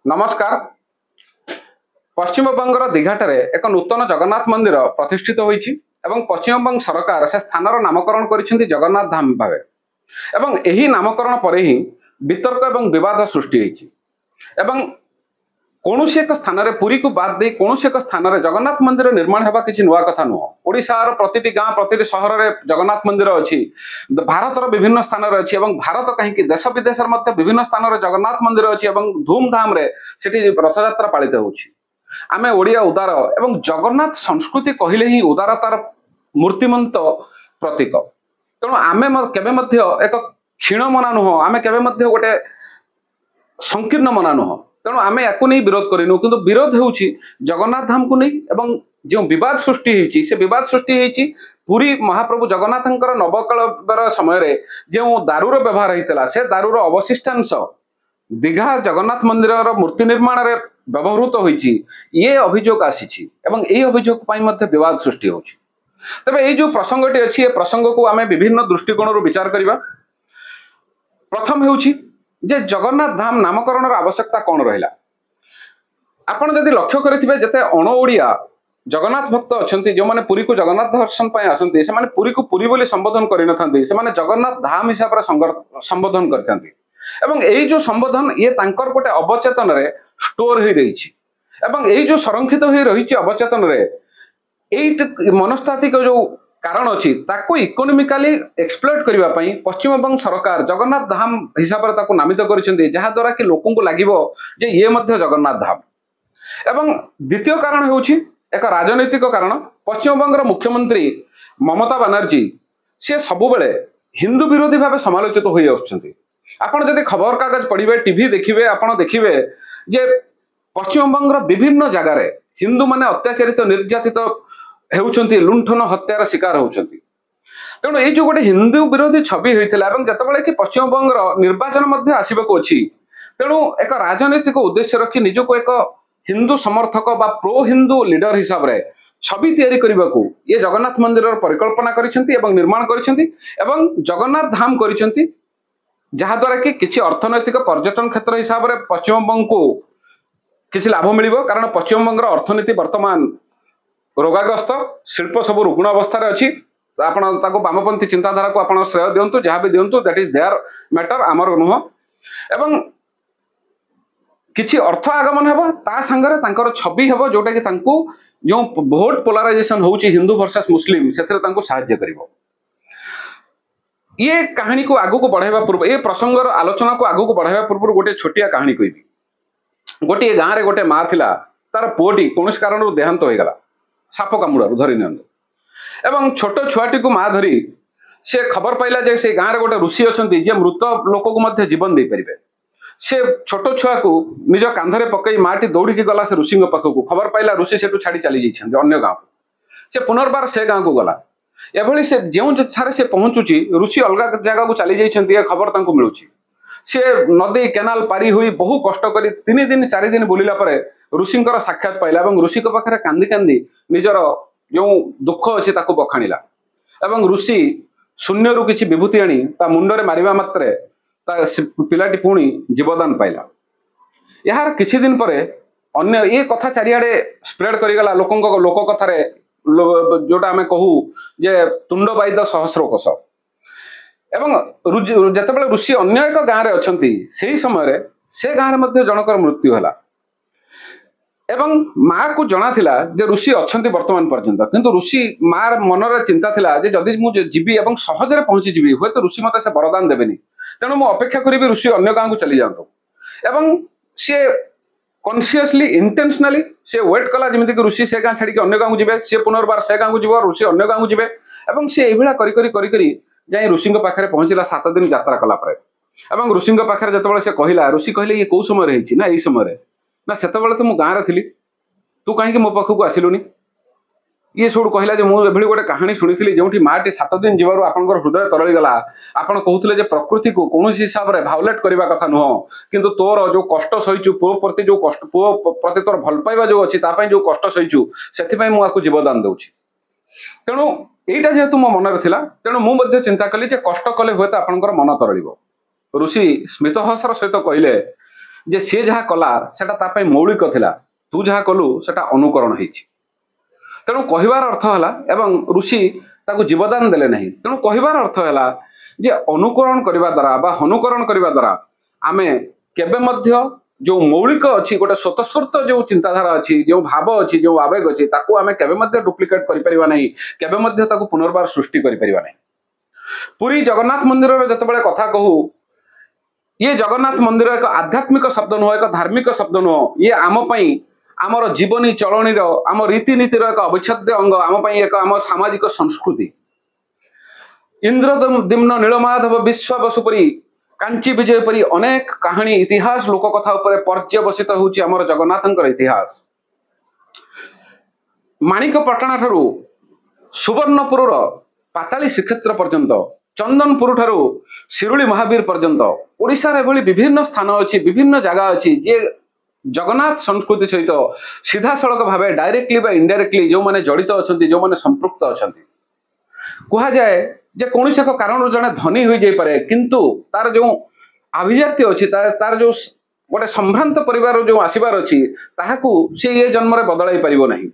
नमस्कार। पश्चिम बंगर दीघाटे एक नूतन जगन्नाथ मंदिर प्रतिष्ठित होईछि एवं पश्चिम बंग सरकार से स्थानर नामकरण करिसेंति जगन्नाथ धाम भावे एवं एही नामकरण परे ही वितर्क एवं विवाद सृष्टि होईछि एवं कौनसी एक स्थान में पुरी को बाद दे कौनसी एक स्थान में जगन्नाथ मंदिर निर्माण होगा किसी नुआ कथा नुह। ओडिशार प्रतिटी गाँ प्रति सहर में जगन्नाथ मंदिर अच्छी, भारतर विभिन्न स्थान अच्छी और भारत कहीं देश विदेश विभिन्न स्थान में जगन्नाथ मंदिर अच्छी और धूमधाम से रथयात्रा पालित होमें ओडिया उदार एवं जगन्नाथ संस्कृति कहले ही उदारतार मूर्तिमंत प्रतीक। तेणु आम के एक क्षीण मना नुह, आम के गोटे संकीर्ण मना नुह। तेणु आम या विरोध करूँ कि विरोध हो जगन्नाथ धाम को नहीं एवं जो विवाद सृष्टि होती से विवाद सृष्टि होती पुरी महाप्रभु जगन्नाथ नवकलर समय जो दारूर व्यवहार होता से दारूर अवशिष्टांश दीघा जगन्नाथ मंदिर मूर्ति निर्माण में व्यवहृत होती ये अभियोग आसी अभियोग विवाद सृष्टि हो। तेज ये जो प्रसंगटी अच्छी प्रसंग को आम विभिन्न दृष्टिकोण विचार करवा। प्रथम हूँ जे जगन्नाथ धाम नामकरण आवश्यकता कौन रहा। आपड़ जदि लक्ष्य करेंगे जिते अण ओडिया जगन्नाथ भक्त अच्छा जो मैंने पुरी को जगन्नाथ दर्शन आसती से पुरी को पुरी बोली संबोधन करना से जगन्नाथ धाम हिसाब से संबोधन करते यही जो संबोधन ये गोटे अवचेतन स्टोर हो रही जो संरक्षित हो रही अवचेतन मनस्तात्विक जो कारण अच्छी इकोनोमिकाली एक्सप्लोइट करने पश्चिम बंग सरकार जगन्नाथ धाम हिसाब से नामित करद्वारा कि लोक लगे ये जगन्नाथ धाम। एवं द्वितीय कारण हूँ एक राजनैतिक कारण। पश्चिम बंगर मुख्यमंत्री ममता बनर्जी सी सबुबले हिंदू विरोधी भाव समालोचित हो आपड़ जदि खबर कागज पढ़े टीवी देखिए आपड़ देखिए जे पश्चिम बंगर विभिन्न जगार हिंदू माने अत्याचारित निर्यातित होउछंती, लुंठन हत्यार शिकार होउछंती। तेणु ये जो गोटे हिंदू विरोधी छवि होता है जितेबाला कि पश्चिम बंगर निर्वाचन आसवाक अच्छी तेणु एक राजनैतिक उद्देश्य रखी निजक एक हिंदू समर्थक बा प्रो हिंदू लीडर हिसाब से छवि तैयारी करने को ये जगन्नाथ मंदिर परिकल्पना करिसेंती निर्माण करिसेंती जगन्नाथ धाम करिसेंती जहाद्वारा कि किसी अर्थनैतिक पर्यटन क्षेत्र हिसाब से पश्चिम बंग को किसी लाभ मिलिबो। कारण पश्चिम बंगर अर्थनीति वर्तमान रोगाग्रस्त, शिल्प सब रुग्ण अवस्था अच्छी। आपण वामपंथी चिंताधारा को आप श्रेय दिंतु जहाँ भी दिंतु दैट इज देयर मैटर, आमर नुह। एवं किछि अर्थ आगमन हेबो ता संगरे तांकर छवि हेबो जोटा कि तांको जो वोट पोलराइजेशन होउची हिंदू वर्सेस मुस्लिम सेथरे तांको सहायता करिवो। ये कहानी को आगु को बढ़ाइबा पूर्व ये प्रसंगर आलोचना को आगु को बढ़ाइबा पूर्व गोटे छोटिया कहानी कहबी। गोटे गाँव रे गोटे माँ थिला, तार पुओटी कौन कारण देहांत हो गला साप कामुड़ारू धरी नियंतु एवं छोट छुआटी को माँ धरी से खबर पाइला जे से गाँव रे गोटे ऋषि अच्छा जे मृत लोक को जीवन दे पारे। से छोट छुआ को निज कांधरे पकई माटी दौड़ी गला से ऋषि पाखक खबर पाइला ऋषि से छाड़ी चली जाइछन्ते अन्य गाँव से पुनर्बार से गाँव को गला एभली से जो ठारे से पहुंचुची ऋषि अलग जगह को चली जाइछन्ते खबर तांको मिलुची। से नदी केनाल पारी हुई बहु कष्ट करी 3 दिन 4 दिन बुलिला परे ऋषिंकर साक्षात पाइला एवं ऋषि पाखे कांदी कांदी निजर जो दुख अच्छी ताको बखाणिला एवं ऋषि शून्य रु किछि विभूति आनी ता मुंडरे मारिबा मात्रे ता पिलाटी पुणी जीवदान पाइला। यार किछि दिन परे अन्य ये कथा चारिआडे स्प्रेड करिगला लोक कथारे जोटा आमे कहू जे तुंड बाइद सहस्र कोश। एवं जितेबाला ऋषि अन्य एक गाँव में अच्छा से समय से गाँव में जनकर मृत्यु है एवं माँ को जना थिला जे ऋषि अच्छा वर्तमान पर्यंत किंतु ऋषि माँ मनर चिंता थिला जे जदि मुझे जीवी एवं सहजरे पहुंची जीवी हुए तो ऋषि मत से वरदान देवेनि तेणु मु अपेक्षा करी ऋषि अन्य गाँव को चली जातु एवं सी कॉन्शियसली इंटेंशनली से वेट कला जमीक ऋषि से गाँ छाड़ी अन्य गाँव को सी पुनर्बार से गाँव को जीव ऋषि अन्य गाँव को जीवे सी यह करी जाए ऋषि पाखे पहुंचला 7 दिन यात्रा कलापर एवं ऋषि पाखे जो से कहला ऋषि कहले ये कौ समय होती ना यही समय ना से तो मु गाँव थी तू कहीं मो पाखक आसिलुनी ये सब कहला मुझे गोटे कहानी शुणी जो माटी 7 दिन जीवर आप हृदय तरलीगला आपड़ कहते प्रकृति को कौन हिसाब से भावलेट करने कथा नुह किंतु तोर जो कष्ट सहीचु पुओ प्रति जो कष्ट पुओ प्रति तोर भल पाइबा जो अच्छी जो कष्ट सहीचु से मुझे जीवदान दूची। तेणु यहीटा जेहेतु मो मन थिला तेणु मुझे चिंता कली कष्ट कले हुए तो आपंकर मन तरल। ऋषि स्मित हसर सहित कहले जे सी जहाँ कला सेटा ता पई मौलिक थिला तू जहाँ कलु सेटा अनुकरण होइछि तेणु कहबार अर्थ है एवं ऋषि ताकू जीवदान देले नहीं तेणु कहबार अर्थ है जे अनुकरण करने द्वारा बा अनुकरण करने द्वारा आमे केबे मध्य जो मौलिक अच्छी गोटे स्वतस्फूर्त जो चिंताधारा अच्छी जो भाव अच्छी जो आवेग अच्छी ताकू आमे केबे मध्य डुप्लिकेट करि परिबा नहीं केबे मध्य ताकू पुनर्बार सृष्टि करि परिबा नहीं। पुरी जगन्नाथ मंदिर जतबेले कथा कहू ये जगन्नाथ मंदिर एक आध्यात्मिक शब्द नुह एक धार्मिक शब्द नुह ये आम पई आमर जीवनी चलनी आम रीतिनीतिर एक अविच्छेद्य अंग आम पई एक आम सामाजिक संस्कृति इंद्रदिम्न नीलमाधव विश्व बसुपरी कांची विजय परी अनेक कहानी इतिहास लोक कथा उपरे पर्यवसित होउची आमर जगन्नाथंकर इतिहास माणिकपटना ठारू सुवर्णपुर पाताली श्रीक्षेत्र पर्यंत चंदनपुर ठारू शिरुली महावीर पर्यंत ओडिशा रे भली विभिन्न स्थान अछि विभिन्न जगह अछि जे जगन्नाथ संस्कृति सहित सीधा सड़क भाव डायरेक्टली बा इनडायरेक्टली जो माने जड़ित अछंती जो माने संपृक्त अछंती कहा जाए जे कौन एक कारण जड़े धनी हो जाई पारे किंतु तार जो अभिजात्य अच्छी तार जो गोटे संभ्रांत परिवार जो आसबार अच्छी ताहाकू से ये जन्म रे बदलाई परिबो नहीं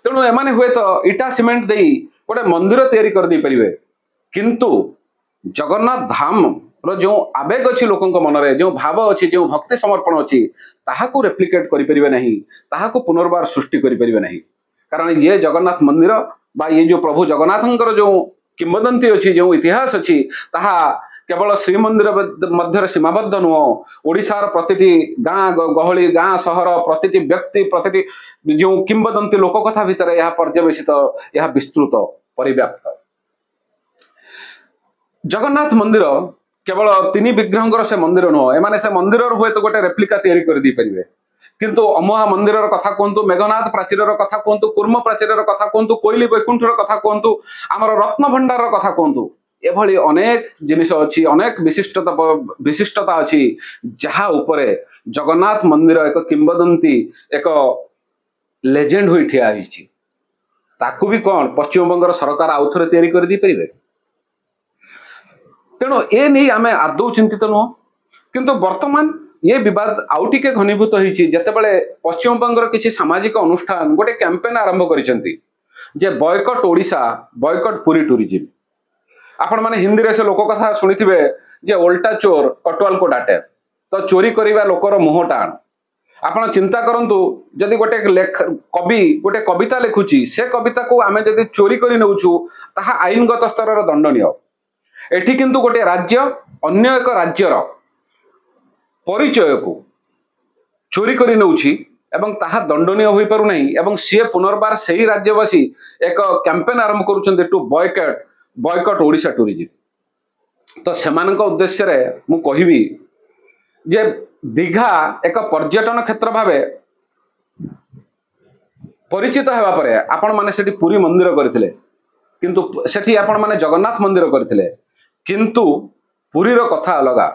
तेणु एमाने हुए तो इटा सीमेंट देई गोटे मंदिर तैयारी कर दे परिबे किंतु जगन्नाथ धाम रो जो आवेग अच्छी लोकों मनरे जो भाव अच्छी जो भक्ति समर्पण अच्छी ताहाकू रेप्लिकेट करि परिबे नहीं ताहाकू पुनर्बार सृष्टि करि परिबे नहीं कारण ये जगन्नाथ मंदिर बा ये जो प्रभु जगन्नाथंकर जो किंवदंती अच्छी जो इतिहास अच्छी ताहा केवल श्रीमंदिर मध्य सीमाबद्ध नुह ओडिशार प्रतिटी गाँ गहली गाँ सहर प्रतिटी व्यक्ति प्रतिटी जो किंवदंती लोककथा भितर यह पर्यवेसित यह विस्तृत परिव्याप्त जगन्नाथ मंदिर केवल तीन विग्रह से मंदिर नुह एमाने से मंदिर हुए तो गोटे रेप्लिका तैयारी कर दी परिबे किंतु अमोहा मंदिर कथा कहतु मेघनाथ प्राचीर कथा कहतु कूर्म प्राचीर कथा कहतु कोइली वैकुंठर कथा कहतु आमर रत्न भंडार कथा कहतु एभली अनेक जिनिस अच्छी अनेक विशिष्टता अच्छी जहाँ उपरे जगन्नाथ मंदिर एक किंवदंती एक लेजेंड हुई ठिया होइछि ताकू भी कौन पश्चिम बंगर सरकार आउ थे तैयारी कर दी परिबे तेणु ए नहीं आमे आदौ चिंतित नुह किंतु वर्तमान ये विवाद आउ टिके घनीभूत होइछि जेतेबेले पश्चिम बंगर किसी सामाजिक अनुष्ठान गोटे कैंपेन आरंभ करिसेंती जे boycott Odisha boycott Puri tourism आपण माने हिंदी रे से लोक कथा सुनिथिबे जे उल्टा चोर कटवाल को डाटे तो चोरी करिवा लोकर मुह टाण आपण चिंता करंतु जदि गोटे कवि गोटे कविता लिखुची से कविता को आमे जदि चोरी करि नउछु ताहा आईनगत स्तर र दंडनीय एठी किंतु गोटे राज्य अन्य एक राज्यर परिचय को चोरी करि नउछि एवं ताहा दंडनीय होई पारु नहीं एवं सी पुनर्बार सही राज्यवासी एक कैंपेन आरंभ करुछन्ते टू बॉयकट ओडिशा टूरिज्म तो सेमानक उद्देश्य रे मु कहिबी जे दीघा एक पर्यटन क्षेत्र भावे परिचित हेबा परे आपण माने सेठी पुरी मंदिर करथिले किंतु सेठी आपण माने जगन्नाथ मंदिर करथिले किंतु पुरी रो कथा अलगा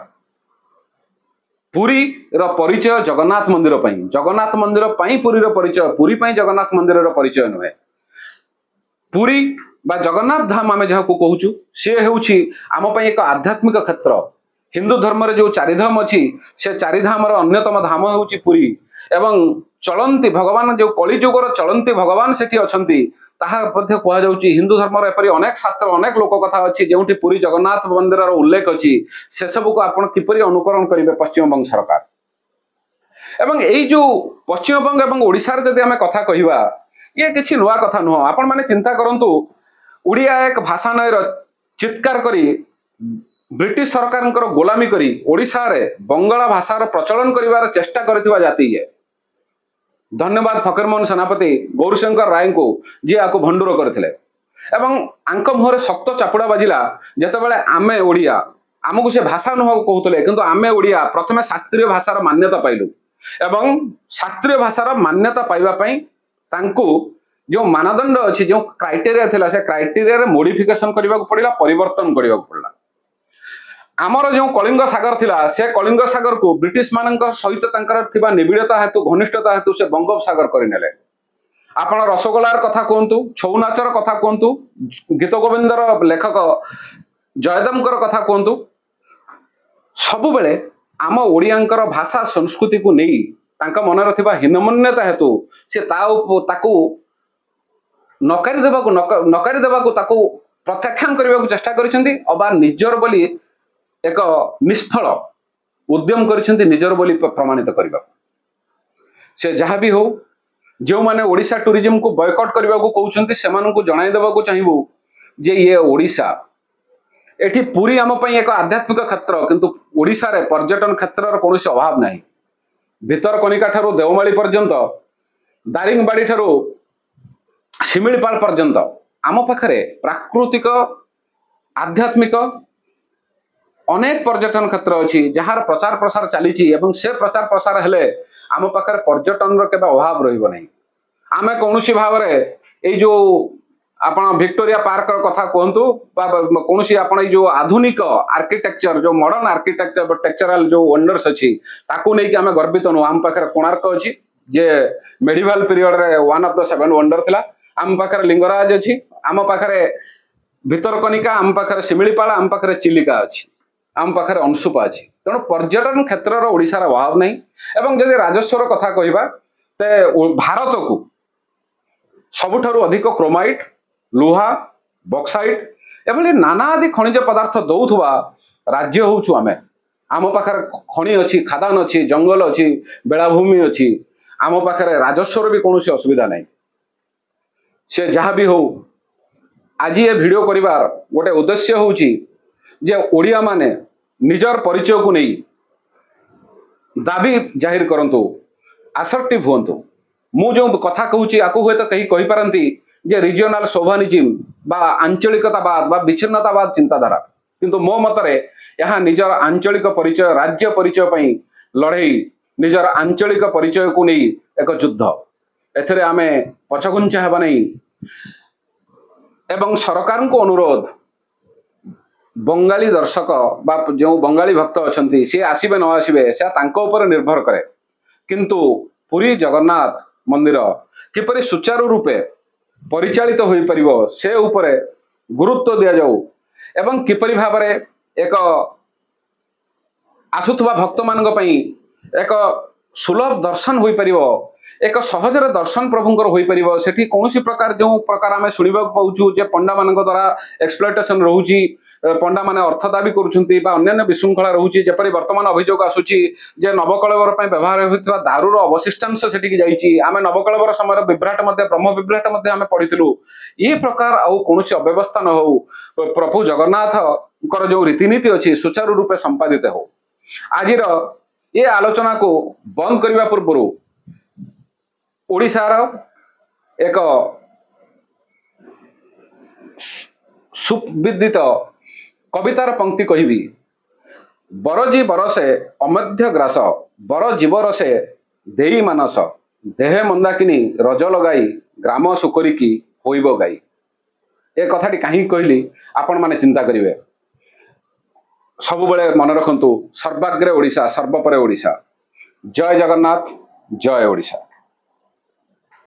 पुरी रो परिचय जगन्नाथ मंदिर पई पुरी रो परिचय पुरी पई जगन्नाथ मंदिर रो परिचय नुहे पुरी बा जगन्नाथ धाम आमे जहाँ को कहूचु से हेउछि आम पई एक आध्यात्मिक क्षेत्र हिंदू धर्म रे जो चारिधाम अच्छी से चारिधाम अन्यतम धाम हेउछि पुरी एवं चलंती भगवान जो कलिजुगर चलंती भगवान सेठी अछंती ताहा मध्ये कहा जाउछि हिंदू धर्म रे एपरि अनेक शास्त्र अनेक लोक कथा अछि जेउठी पुरी जगन्नाथ मंदिर रो उल्लेख अछि से सब को आपण किपरि अनुकरण करिवे पश्चिम बंग सरकार एवं एई जो पश्चिम बंग एवं ओडिशा रे जदि आमे कथा कहिबा ये किछि नुआ कथा नुह आपण माने चिंता करंतु उड़िया एक भाषा नयर चित्कार करी ब्रिटिश सरकार गोलामी करी ओडिशा रे बंगला भाषार प्रचलन करिवार चेष्टा करथिबा जाति है धन्यवाद फकीरमोहन सेनापति गौरीशंकर राय को जी आपको भंडूर करथिले एवं आंक मुहरे शक्त चापुड़ा बाजिला जेतेबेले आमे ओडिया आमको से भाषा नुह कहूतले किंतु आमे ओडिया प्रथमे शास्त्रीय भाषार मान्यता पाइलु एवं शास्त्रीय भाषार मान्यता पाइबा पई तांको जो मानदंड अच्छी जो क्राइटेरिया थिला से क्राइटेरिया रे मॉडिफिकेशन करबा को पड़िला परिवर्तन करबा को पड़ला आमर जो कलिंग सागर थिला से कलिंग सागर को ब्रिटिश मानक सहित तांकर थिबा निबिड़ता हेतु घनिष्ठता हेतु से बंगोपसागर करिनेले आपण रसगोलार कथा कहतु छौ नाचर कथा कहतु गीत गोविंदर लेखक जयदमकर कथा कहतु सबु बेले आम ओडियांकर भाषा संस्कृति को नहीं तांका मनर थिबा हीनमन्यता हेतु से ताकू नकारी देबाकू ताकू प्रत्याख्यान करने को चेष्टा करिसेंती अबा निजर बोली एक निष्फल उद्यम करिसेंती निजर बोली प्रमाणित करबा से जहाँ भी हो जो माने ओडिशा टूरिज्म को बॉयकॉट करने को कहउछंती सेमान को जणाई देबाकू चाहिबू जे ये ओडिशा एठी पूरी आम पई एक आध्यात्मिक क्षेत्र किंतु ओडिशा रे पर्यटन क्षेत्र कौन अभाव नहीं भितरकनिका ठारू देवमाली पर्यंत दारिंगबाड़ी ठारू शिमिलीपाल पर्यंत आम पाखरे प्राकृतिक आध्यात्मिक अनेक पर्यटन क्षेत्र अच्छी जार प्रचार प्रसार चली से प्रचार प्रसार हेले आम पाखरे पर्यटन केबे अभाव रहिबो नहीं आम कौन भाव में जो आपण विक्टोरिया पार्क कथा कहतु कौन आप जो आधुनिक आर्किटेक्चर जो मॉडर्न आर्किटेक्चरल जो वंडर्स अच्छी ताकू नहीं कि आम गर्वित नु आम पाखरे कोणार्क अच्छी जे मेडिवल पीरियड रे वन ऑफ द 7 वंडर थिला आम पाखरे लिंगराज अच्छी आम पाखरे भितरकनिका आम पाखरे शिमिलीपाल आम पाखरे चिलिका अच्छी आम पाखरे अंशुपा अच्छी तेणु पर्यटन क्षेत्र ओडिशार अभाव नहीं एवं जदि राजस्वर कथा कहबा ते भारत को सबुठारु अधिक क्रोमाइट लुहा बक्साइट एभली नाना आदि खनिज पदार्थ दौथुवा राज्य होउछु आमे आम पाखरे खनि अच्छी खादान अच्छी जंगल अच्छी बेलाभूमि अच्छी आम पाखरे राजस्वर भी कौन असुविधा नहीं से जहाँ भी हो आज ये वीडियो करिवार गोटे उद्देश्य होउची जे ओडिया माने निजर परिचय को नहीं दाबी जाहिर करंतु असर्टिव होंतु मु जो कथा कहूची आकु हुए तो कहीं कहि पारंती जे रिजियोनाल सोभानिज्म बा आंचलिकतावाद बा विच्छिन्नतावाद चिंताधारा किंतु मो मतरे यहाँ निजर आंचलिक परिचय राज्य परिचय पई लड़ई निजर आंचलिक परिचय को नहीं एक युद्ध एथरे आमे पछघुंचा हेबा नहीं एवं सरकार को अनुरोध बंगाली दर्शक बा जो बंगाली भक्त अच्छी सी आसबे न आसबे से तांको ऊपर निर्भर करे किंतु पुरी जगन्नाथ मंदिर किपरि सुचारू रूपे परिचालित हो परिबो से उपरे गुरुत्व दिया जाऊ एवं किपरि भाव एक आसुथुवा भक्त मानक पई एक सुलभ दर्शन हो परिबो एक सहजरे दर्शन प्रभुंकर हो परिबो सेठी कोनोसी प्रकार जो प्रकार आमे सुनिबा पाउछु जे पंडा मानक द्वारा एक्सप्लॉयटेशन रहउची पंडा माने अर्थ दाबी करुछंती बा अन्य विशृंखला रहउची जेपरि वर्तमान अभियोग आसुची जे नवकळेवर पई व्यवहार होइतबा दारूर अवशिष्टांश सेठी जाईची आमे नवकळेवर समय विभ्राट मध्ये ब्रह्म विभ्राट मध्ये आमे पढिथिलु ई प्रकार आउ कोनोसी अव्यवस्था न हो प्रभु जगन्नाथ कर जो रीतिनीति अछि सुचारू रूपे संपादित हो आजिर ये आलोचना को बंद करबा पूर्व ओडिशार एक सुविदित कवितार पंक्ति कहबी बरजी बरसे अमध्य ग्रास बर जीवरसे देई मानस देहे मंदाकिनी रज लगाई ग्राम सुकरिकी होइब गाई ए कथाटी कहीं कहली आपण माने चिंता करिवे सब बेले मन रखंतु सर्वाग्रे ओडिशा सर्वपरे ओडिशा जय जगन्नाथ जय ओडिशा।